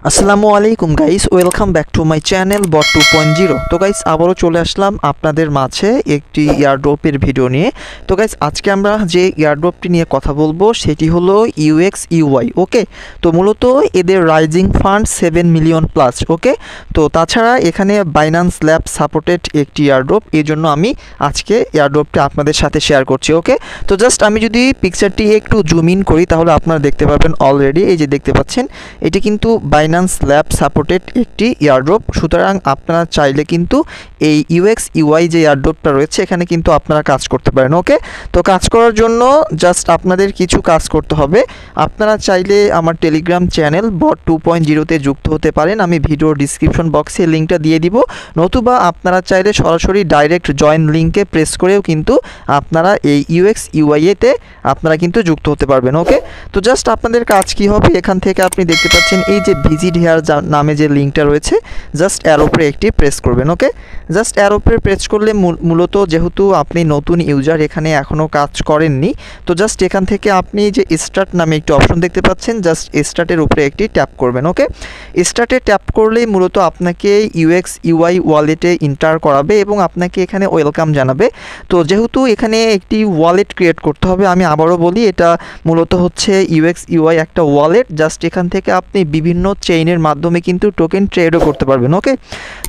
আসসালামু আলাইকুম guys, welcome back to my channel bot 2.0। তো গাইস আবারও চলে আসলাম আপনাদের মাঝে একটি এয়ারড্রপের ভিডিও নিয়ে। তো গাইস আজকে আমরা যে এয়ারড্রপটি নিয়ে কথা বলবো সেটি হলো ইউএক্স ইউআই। ওকে, তো মূলত এদের রাইজিং ফান্ড 7 মিলিয়ন প্লাস। ওকে, তো তাছাড়া এখানে বাইন্যান্স ল্যাব সাপোর্টেড একটি এয়ারড্রপ, এই জন্য আমি আজকে এয়ারড্রপটি আপনাদের সাথে শেয়ার করছি। ওকে, তো জাস্ট আমি যদি পিকচারটি একটু জুম ইন করি তাহলে আপনারা দেখতে পারবেন অলরেডি, এই যে দেখতে পাচ্ছেন এটি কিন্তু বাইন্যান্স ল্যাব সাপোর্টেড একটি এয়ারড্রপ। সুতরাং আপনারা চাইলে কিন্তু এই ইউএক্স ইউআই যে এয়ারড্রপটা রয়েছে এখানে কিন্তু আপনারা কাজ করতে পারেন। ওকে, তো কাজ করার জন্য জাস্ট আপনাদের কিছু কাজ করতে হবে। আপনারা চাইলে আমার টেলিগ্রাম চ্যানেল বট 2.0-তে যুক্ত হতে পারেন, আমি ভিডিওর ডিসক্রিপশন বক্সে লিঙ্কটা দিয়ে দিব, নতুবা আপনারা চাইলে সরাসরি ডাইরেক্ট জয়েন লিঙ্কে প্রেস করেও কিন্তু আপনারা এই ইউএক্স ইউআইতে আপনারা কিন্তু যুক্ত হতে পারবেন। ওকে, তো জাস্ট আপনাদের কাজ কি হবে, এখান থেকে আপনি দেখতে পাচ্ছেন এই যে ভিজিট হেয়ার নামে যে লিঙ্কটা রয়েছে, জাস্ট এর উপরে একটি প্রেস করবেন। ওকে, জাস্ট এর উপরে প্রেস করলে মূলত যেহেতু আপনি নতুন ইউজার, এখানে এখনও কাজ করেননি, তো জাস্ট এখান থেকে আপনি যে স্টার্ট নামে একটি অপশন দেখতে পাচ্ছেন, জাস্ট স্টার্টের উপরে একটি ট্যাপ করবেন। ওকে, স্টার্টে ট্যাপ করলেই মূলত আপনাকে ইউএক্স ইউআই ওয়ালেটে ইন্টার করাবে এবং আপনাকে এখানে ওয়েলকাম জানাবে। তো যেহেতু এখানে একটি ওয়ালেট ক্রিয়েট করতে হবে, আমি আবারও বলি এটা মূলত হচ্ছে ইউএক্স ইউআই একটা ওয়ালেট। জাস্ট এখান থেকে আপনি বিভিন্ন চেইনের মাধ্যমে কিন্তু টোকেন ট্রেডও করতে পারবেন। ওকে,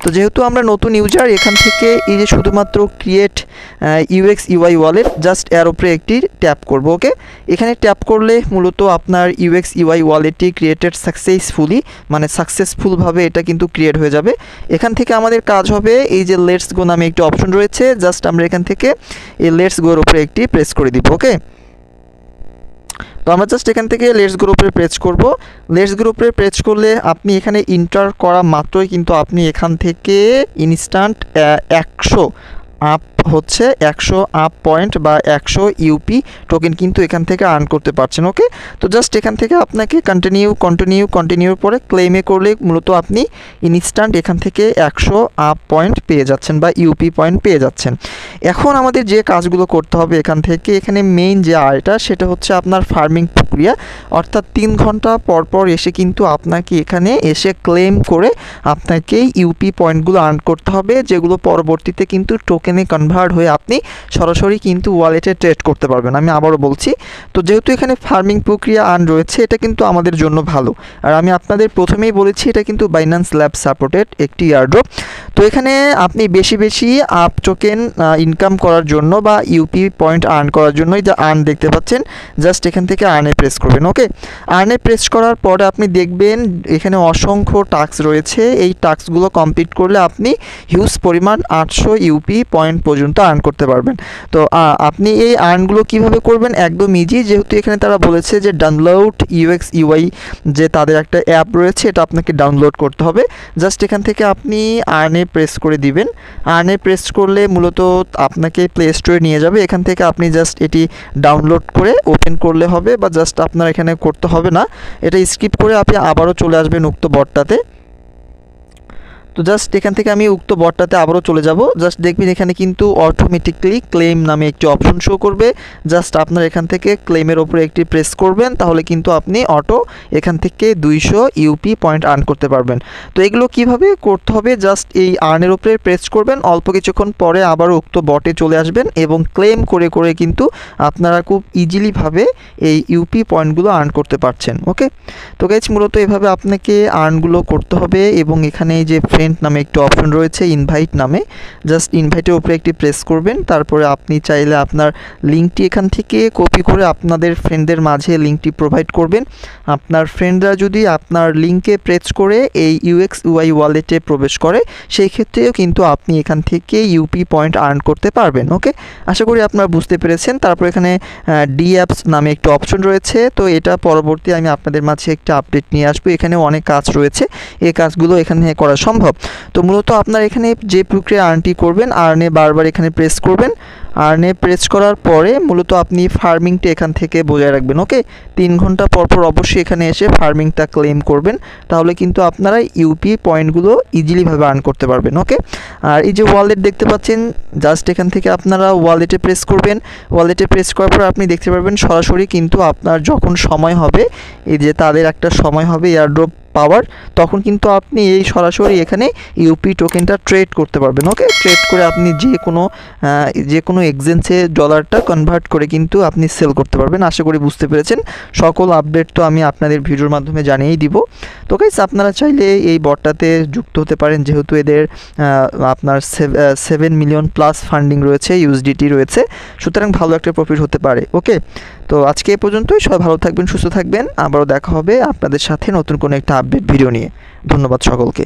তো যেহেতু আমরা নতুন ইউজার, এখান থেকে এই যে শুধুমাত্র create UX UI wallet, just এর উপরে একটি ট্যাপ করব। ওকে, এখানে ট্যাপ করলে মূলত আপনার ইউএক্স ইউআই ওয়ালেটটি ক্রিয়েটেড সাকসেসফুলভাবে এটা কিন্তু ক্রিয়েট হয়ে যাবে। এখান থেকে আমাদের কাজ হবে এই যে লেটস গো নামে একটি অপশন রয়েছে, জাস্ট আমরা এখান থেকে এই লেটস গোর উপরে একটি প্রেস করে দিব। ওকে, তো আমরা জাস্ট এখান থেকে লেটস গ্রো উপরে প্রেস করব। লেটস গ্রো উপরে প্রেস করলে আপনি এখানে ইন্টার করা মাত্রই কিন্তু আপনি এখান থেকে ইনস্ট্যান্ট 100 আপ পয়েন্ট বা 100 ইউপি টোকেন কিন্তু এখান থেকে আর্ন করতে পারছেন। ওকে, তো জাস্ট এখান থেকে আপনাকে কন্টিনিউর পরে ক্লেমে করলে মূলত আপনি ইনস্ট্যান্ট এখান থেকে 100 আপ পয়েন্ট পেয়ে যাচ্ছেন বা ইউপি পয়েন্ট পেয়ে যাচ্ছেন। এখন আমাদের যে কাজগুলো করতে হবে এখান থেকে, এখানে মেইন যে আয়টা সেটা হচ্ছে আপনার ফার্মিং প্রক্রিয়া, অর্থাৎ 3 ঘন্টা পর এসে কিন্তু আপনাকে এখানে এসে ক্লেম করে আপনাকে ইউপি পয়েন্টগুলো আর্ন করতে হবে, যেগুলো পরবর্তীতে কিন্তু টোকেনে কনভার্ট হয়ে আপনি সরাসরি কিন্তু ওয়ালেটে ট্রেড করতে পারবেন। আমি আবারও বলছি, তো যেহেতু এখানে ফার্মিং প্রক্রিয়া আর্ন রয়েছে, এটা কিন্তু আমাদের জন্য ভালো। আর আমি আপনাদের প্রথমেই বলেছি এটা কিন্তু বাইন্যান্স ল্যাব সাপোর্টেড একটি এয়ারড্রপ। তো এখানে আপনি বেশি আপ টোকেন ইনকাম করার জন্য বা ইউপি পয়েন্ট আর্ন করার জন্য এই যে আর্ন দেখতে পাচ্ছেন, জাস্ট এখান থেকে আর্নে প্রেস করবেন। ওকে, আর্নে প্রেস করার পরে আপনি দেখবেন এখানে অসংখ্য টাস্ক রয়েছে, এই টাস্কগুলো কমপ্লিট করলে আপনি হিউজ পরিমাণ 800 ইউপি পয়েন্ট পর্যন্ত আর্ন করতে পারবেন। তো আপনি এই আর্নগুলো কিভাবে করবেন, একদম ইজি। যেহেতু এখানে তারা বলেছে যে ডাউনলোড ইউএক্স ইউআই, যে তাদের একটা অ্যাপ রয়েছে, এটা আপনাকে ডাউনলোড করতে হবে। জাস্ট এখান থেকে আপনি আর্নে প্রেস করে দিবেন। আর্নে প্রেস করলে মূলত আপনাকে প্লে স্টোরে নিয়ে যাবে, এখান থেকে আপনি জাস্ট এটি ডাউনলোড করে ওপেন করলে হবে, বা জাস্ট আপনার এখানে করতে হবে না, এটা স্কিপ করে আপনি আবারও চলে আসবেন উক্ত বটটাতে। তো জাস্ট এখান থেকে আমি উক্ত বটটাতে আবারও চলে যাব। জাস্ট দেখবেন এখানে কিন্তু অটোমেটিকলি ক্লেম নামে একটি অপশন শো করবে, জাস্ট আপনার এখান থেকে ক্লেমের ওপরে একটি প্রেস করবেন, তাহলে কিন্তু আপনি এখান থেকে 200 ইউপি পয়েন্ট আর্ন করতে পারবেন। তো এগুলো কিভাবে করতে হবে, জাস্ট এই আর্নের উপরে প্রেস করবেন, অল্প কিছুক্ষণ পরে আবার উক্ত বটে চলে আসবেন এবং ক্লেম করে কিন্তু আপনারা খুব ইজিলিভাবে এই ইউপি পয়েন্টগুলো আর্ন করতে পারছেন। ওকে, তো গাইস মূলত এভাবে আপনাকে আর্নগুলো করতে হবে। এবং এখানে যে ফ্রেন্ড নামে একটি অপশন রয়েছে ইনভাইট নামে, জাস্ট ইনভাইটের উপরে একটি প্রেস করবেন, তারপরে আপনি চাইলে আপনার লিঙ্কটি এখান থেকে কপি করে আপনাদের ফ্রেন্ডদের মাঝে লিঙ্কটি প্রোভাইড করবেন। আপনার ফ্রেন্ডরা যদি আপনার লিঙ্কে প্রেস করে এই ইউএক্স ইউআই ওয়ালেটে প্রবেশ করে, সেই ক্ষেত্রেও কিন্তু আপনি এখান থেকে ইউপি পয়েন্ট আর্ন করতে পারবেন। ওকে, আশা করি আপনারা বুঝতে পেরেছেন। তারপর এখানে ডি অ্যাপস নামে একটি অপশন রয়েছে, তো এটা পরবর্তী আমি আপনাদের মাঝে একটা আপডেট নিয়ে আসবো। এখানে অনেক কাজ রয়েছে, এই কাজগুলো এখানে করা সম্ভব। তো মূলত আপনার এখানে যে প্রক্রিয়া আর্নটি করবেন, আর্নে বারবার এখানে প্রেস করবেন। আর্নে প্রেস করার পরে মূলত আপনি ফার্মিংটা এখান থেকে বজায় রাখবেন। ওকে, 3 ঘন্টা পর অবশ্যই এখানে এসে ফার্মিংটা ক্লেম করবেন, তাহলে কিন্তু আপনারা ইউপি পয়েন্টগুলো ইজিলিভাবে আর্ন করতে পারবেন। ওকে, আর এই যে ওয়ালেট দেখতে পাচ্ছেন, জাস্ট এখান থেকে আপনারা ওয়ালেটে প্রেস করবেন। ওয়ালেটে প্রেস করার পর আপনি দেখতে পারবেন সরাসরি কিন্তু আপনার যখন সময় হবে, এই যে তাদের একটা সময় হবে এয়ারড্রপ পাওয়ার, তখন কিন্তু আপনি এই সরাসরি এখানে ইউপি টোকেনটা ট্রেড করতে পারবেন। ওকে, ট্রেড করে আপনি যে কোনো এক্সচেঞ্জে ডলারটা কনভার্ট করে কিন্তু আপনি সেল করতে পারবেন। আশা করি বুঝতে পেরেছেন। সকল আপডেট তো আমি আপনাদের ভিডিওর মাধ্যমে জানিয়েই দিব। তো গাইস, আপনারা চাইলে এই বটটাতে যুক্ত হতে পারেন, যেহেতু এদের আপনার 7 মিলিয়ন প্লাস ফান্ডিং রয়েছে, ইউএসডিটি রয়েছে, সুতরাং ভালো একটা প্রফিট হতে পারে। ওকে, তো আজকে এ পর্যন্তই। সবাই ভালো থাকবেন, সুস্থ থাকবেন। আবারও দেখা হবে আপনাদের সাথে নতুন কোনো একটা আপডেট ভিডিও নিয়ে। ধন্যবাদ সকলকে।